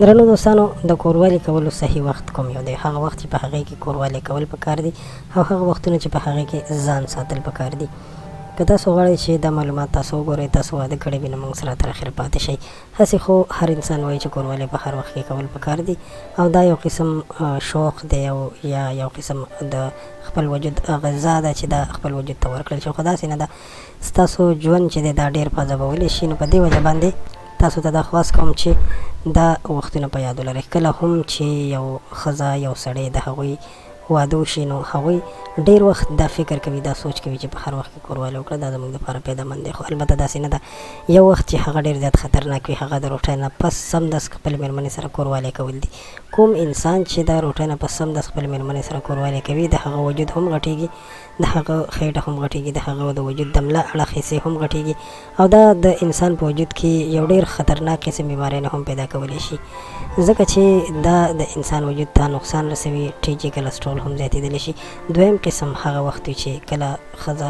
درنو دوستانو د کوروالي کولو صحیح وخت کوم یو دی؟ هغه وخت چې په هغې کې کوروالي کول پکار دي او هغه وختونه چې په هغې کې ځان ساتل پکار دي. که تاسو غواړئ چې دا معلومات تاسو وګورئ، تاسو واده کړی وي، نو موږ سره تر اخره پاتې شئ. هسې خو هر انسان وایي چې کوروالي په هر وخت کې کول پکار دي او دا یو قسم شوق دی او یا یو قسم د خپل وجود غذا ده چې دا خپل وجود ته ورکړل شي. خو داسې نه ده، ستاسو ژوند چې دی دا ډېر په ځبولی شي. نو په دې وجه باندې تاسو ته دا خواست کوم چې دا وختونه په یاد ولرئ. کله هم چې یو ښځه یو سړی د هغوی واده وشي، نو هغوی ډېر وخت دا فکر کوي، دا سوچ کوي چې په هر وخت کې کوروالي وکړه، دا زموږ دپاره پیدامند دی. خو البته داسې نه ده. یو وخت چې هغه ډېر زیات خطرناک وي، هغه د روټۍ نه پس سمدست خپلې مېرمنې سره کوروالي کول دي. کوم انسان چې دا روټۍ نه پس سمدست خپلې مېرمنې سره کوروالي کوي، د هغه وجود هم غټېږي، د هغه خېټه هم غټېږي، د هغه د وجود د ملا اړخ حصې هم غټېږي او دا د انسان په وجود کې یو ډېر خطرناک قسم بیماریونه هم پیدا کولی شي، ځکه چې دا د انسان وجود ته نقصان رسوي. ټیجي کلسټرول هم زیاتېدلی شي. دویم قسم هغه وخت وي چې کله ښځه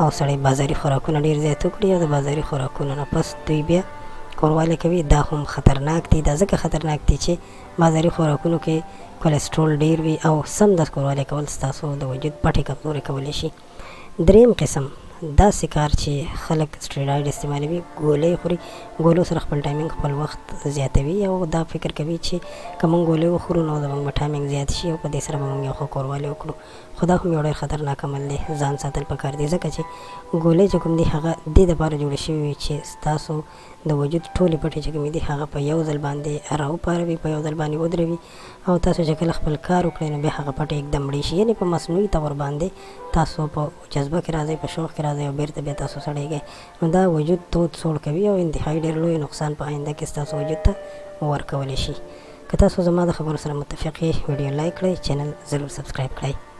او سړی بازاري خوراکونه ډېر زیات وکړي او د بازاري خوراکونو نه پس دوی بیا کوروالي کوي. دا هم خطرناک دي. دا ځکه خطرناک دي چې بازاري خوراکونو کې کلسټرول ډېر وي او سمدست کوروالي کول ستاسو د وجود پټې کمزورې کولی شي. دریم قسم داسې کار چې خلک سټیرایډ استعمالوي، ګولۍ خوري، ګولو سره خپل ټایمینګ خپل وخت زیاتوي او دا فکر کوي چې که موږ ګولۍ وخورو نو زموږ به ټایمینګ زیات شي او په دې سره به موږ یو ښه کوروالي وکړو. خو دا هم یو ډېر خطرناک عمل دی. ځان ساتل پکار دي، ځکه چې ګولۍ چې کوم دي هغه دې دپاره جوړې شوي وي چې ستاسو د وجود ټولې پټې چې کومې دي هغه په یو ځل باندې راوپاروي، په یو ځل باندې ودروي او تاسو چې کله خپل کار وکړئ نو بیا هغه پټې एकदम مړې شي. یعنې په مصنوعي طور باندې تاسو په جذبه کې راځئ، په شوق کې راځئ او بېرته بیا تاسو سړیږئ. نو دا وجود تود سوړ کوي او انتهایي ډېر لوی نقصان په آینده کې ستاسو وجود ته ورکولی شي. که تاسو زما د خبرو سره متفق یې، ویډیو لایک کړئ، چینل ضرور سبسکرایب کړئ.